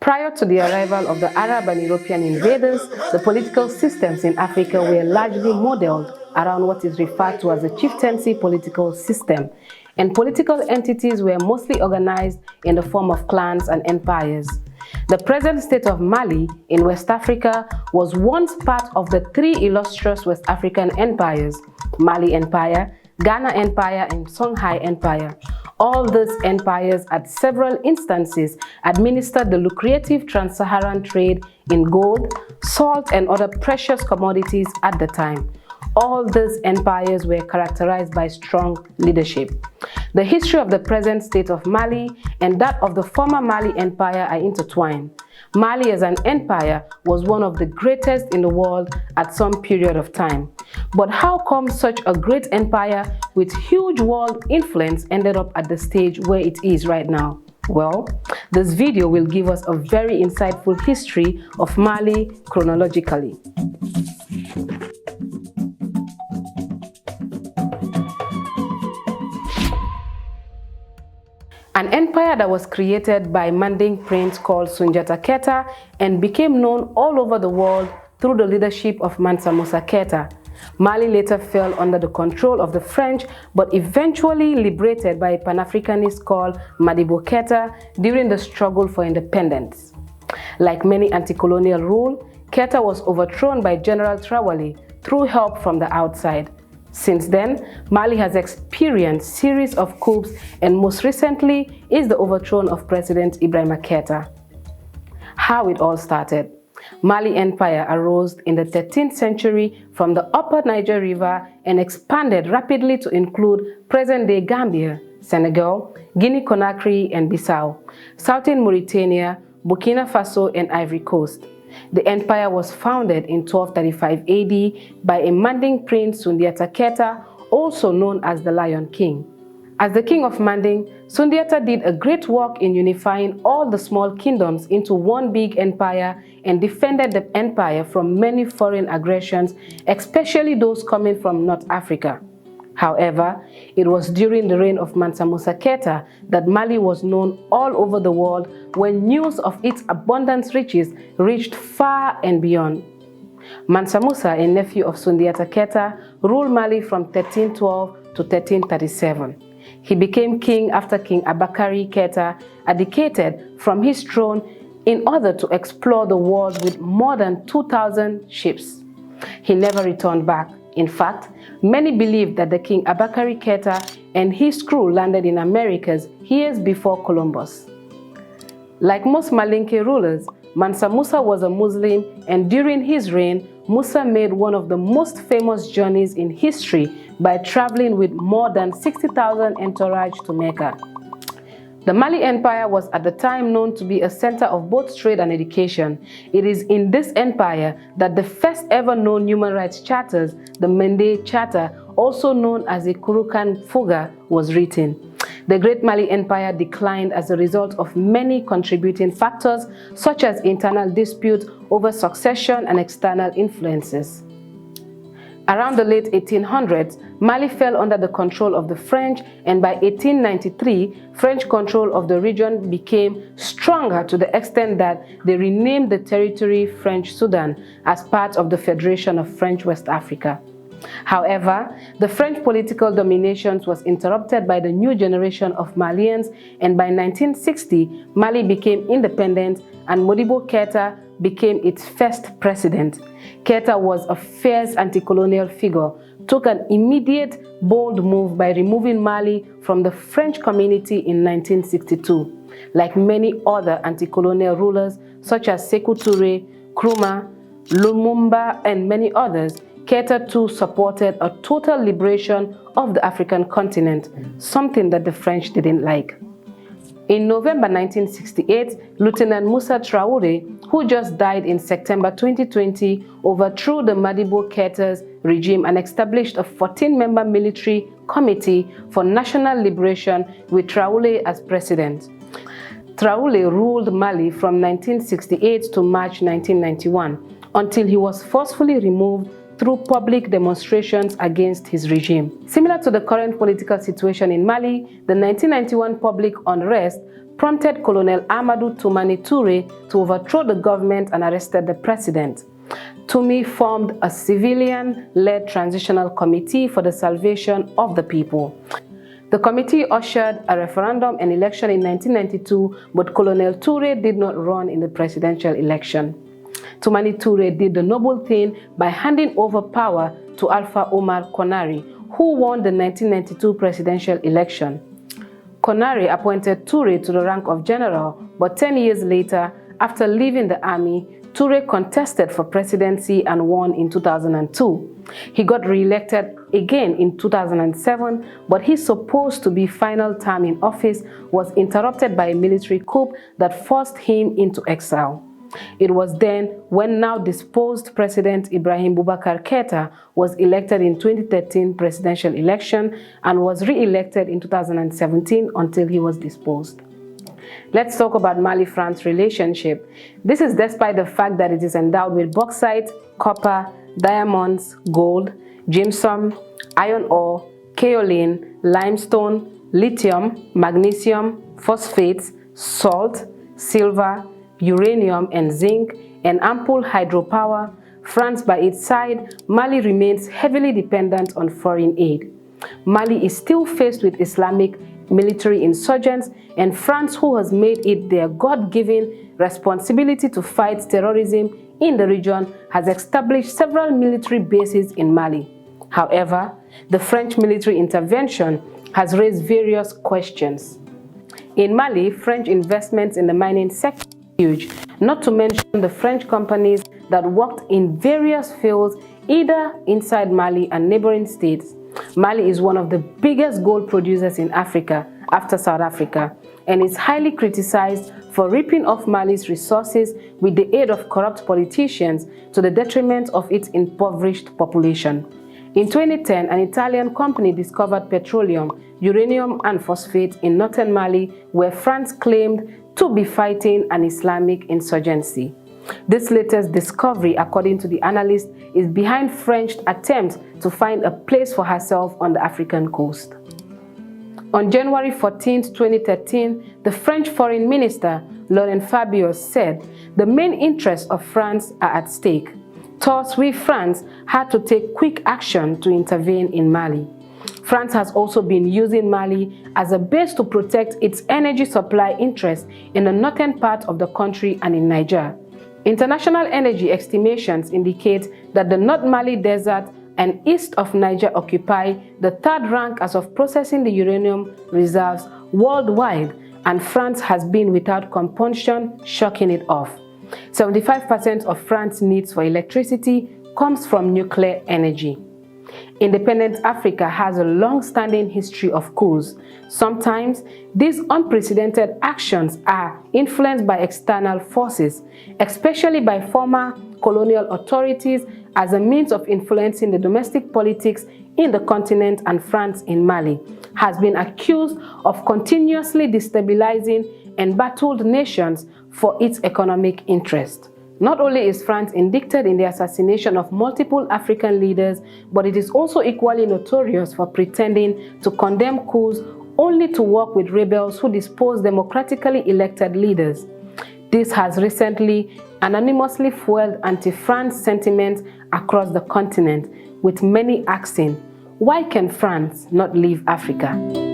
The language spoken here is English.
Prior to the arrival of the Arab and European invaders, the political systems in Africa were largely modeled around what is referred to as a chieftaincy political system, and political entities were mostly organized in the form of clans and empires. The present state of Mali in West Africa was once part of the three illustrious West African empires: Mali Empire, Ghana Empire, and Songhai Empire. All these empires at several instances administered the lucrative trans-Saharan trade in gold, salt, and other precious commodities at the time. All these empires were characterized by strong leadership. The history of the present state of Mali and that of the former Mali Empire are intertwined. Mali as an empire was one of the greatest in the world at some period of time. But how come such a great empire with huge world influence ended up at the stage where it is right now? Well, this video will give us a very insightful history of Mali chronologically. An empire that was created by Manding prince called Soundiata Keita and became known all over the world through the leadership of Mansa Musa Keita. Mali later fell under the control of the French, but eventually liberated by a Pan-Africanist called Modibo Keita during the struggle for independence. Like many anti-colonial rule, Keita was overthrown by General Traoré through help from the outside. Since then, Mali has experienced a series of coups, and most recently is the overthrow of President Ibrahim Keita. How it all started. Mali Empire arose in the 13th century from the upper Niger River and expanded rapidly to include present-day Gambia, Senegal, Guinea-Conakry, and Bissau, southern Mauritania, Burkina Faso, and Ivory Coast. The empire was founded in 1235 AD by a Manding prince Soundiata Keita, also known as the Lion King. As the king of Manding, Soundiata did a great work in unifying all the small kingdoms into one big empire and defended the empire from many foreign aggressions, especially those coming from North Africa. However, it was during the reign of Mansa Musa Keita that Mali was known all over the world when news of its abundant riches reached far and beyond. Mansa Musa, a nephew of Soundiata Keita, ruled Mali from 1312 to 1337. He became king after King Abakari Keita abdicated from his throne in order to explore the world with more than 2,000 ships. He never returned back. In fact, many believe that the King Abakari Keita and his crew landed in Americas years before Columbus. Like most Malinke rulers, Mansa Musa was a Muslim, and during his reign, Musa made one of the most famous journeys in history by traveling with more than 60,000 entourage to Mecca. The Mali Empire was at the time known to be a center of both trade and education. It is in this empire that the first ever known human rights charters, the Mende Charter, also known as the Kurukan Fuga, was written. The Great Mali Empire declined as a result of many contributing factors, such as internal disputes over succession and external influences. Around the late 1800s, Mali fell under the control of the French, and by 1893, French control of the region became stronger to the extent that they renamed the territory French Sudan as part of the Federation of French West Africa. However, the French political domination was interrupted by the new generation of Malians, and by 1960, Mali became independent and Modibo Keita became its first president. Keita was a fierce anti-colonial figure, took an immediate, bold move by removing Mali from the French community in 1962. Like many other anti-colonial rulers such as Sékou Touré, Nkrumah, Lumumba, and many others, Keita too supported a total liberation of the African continent, something that the French didn't like. In November 1968, Lieutenant Musa Traoré, who just died in September 2020, overthrew the Modibo Keita's regime and established a 14-member military committee for national liberation with Traoré as president. Traoré ruled Mali from 1968 to March 1991, until he was forcefully removed through public demonstrations against his regime. Similar to the current political situation in Mali, the 1991 public unrest prompted Colonel Amadou Toumani Touré to overthrow the government and arrested the president. Toumani formed a civilian-led transitional committee for the salvation of the people. The committee ushered a referendum and election in 1992, but Colonel Touré did not run in the presidential election. Toumani Touré did the noble thing by handing over power to Alpha Omar Konaré, who won the 1992 presidential election. Konaré appointed Touré to the rank of general, but 10 years later, after leaving the army, Touré contested for presidency and won in 2002. He got re-elected again in 2007, but his supposed to be final term in office was interrupted by a military coup that forced him into exile. It was then when now disposed President Ibrahim Boubacar Keïta was elected in 2013 presidential election and was re-elected in 2017 until he was disposed. Let's talk about Mali-France relationship. This is despite the fact that it is endowed with bauxite, copper, diamonds, gold, gypsum, iron ore, kaolin, limestone, lithium, magnesium, phosphates, salt, silver, uranium and zinc, and ample hydropower. France, by its side, Mali remains heavily dependent on foreign aid. Mali is still faced with Islamic military insurgents, and France, who has made it their God-given responsibility to fight terrorism in the region, has established several military bases in Mali. However, the French military intervention has raised various questions. In Mali, French investments in the mining sector are huge, not to mention the French companies that worked in various fields either inside Mali and neighboring states. Mali is one of the biggest gold producers in Africa after South Africa, and is highly criticized for ripping off Mali's resources with the aid of corrupt politicians to the detriment of its impoverished population. In 2010, an Italian company discovered petroleum, uranium and phosphate in northern Mali, where France claimed to be fighting an Islamic insurgency. This latest discovery, according to the analyst, is behind French attempts to find a place for herself on the African coast. On January 14, 2013, the French Foreign Minister, Laurent Fabius, said the main interests of France are at stake. Thus, France had to take quick action to intervene in Mali. France has also been using Mali as a base to protect its energy supply interests in the northern part of the country and in Niger. International energy estimations indicate that the North Mali Desert and east of Niger occupy the third rank as of processing the uranium reserves worldwide, and France has been without compunction shocking it off. 75% of France's needs for electricity comes from nuclear energy. Independent Africa has a long-standing history of coups. Sometimes, these unprecedented actions are influenced by external forces, especially by former colonial authorities, as a means of influencing the domestic politics in the continent, and France in Mali has been accused of continuously destabilizing embattled nations for its economic interest. Not only is France indicted in the assassination of multiple African leaders, but it is also equally notorious for pretending to condemn coups only to work with rebels who depose democratically elected leaders. This has recently anonymously fueled anti-France sentiments across the continent, with many asking, why can France not leave Africa?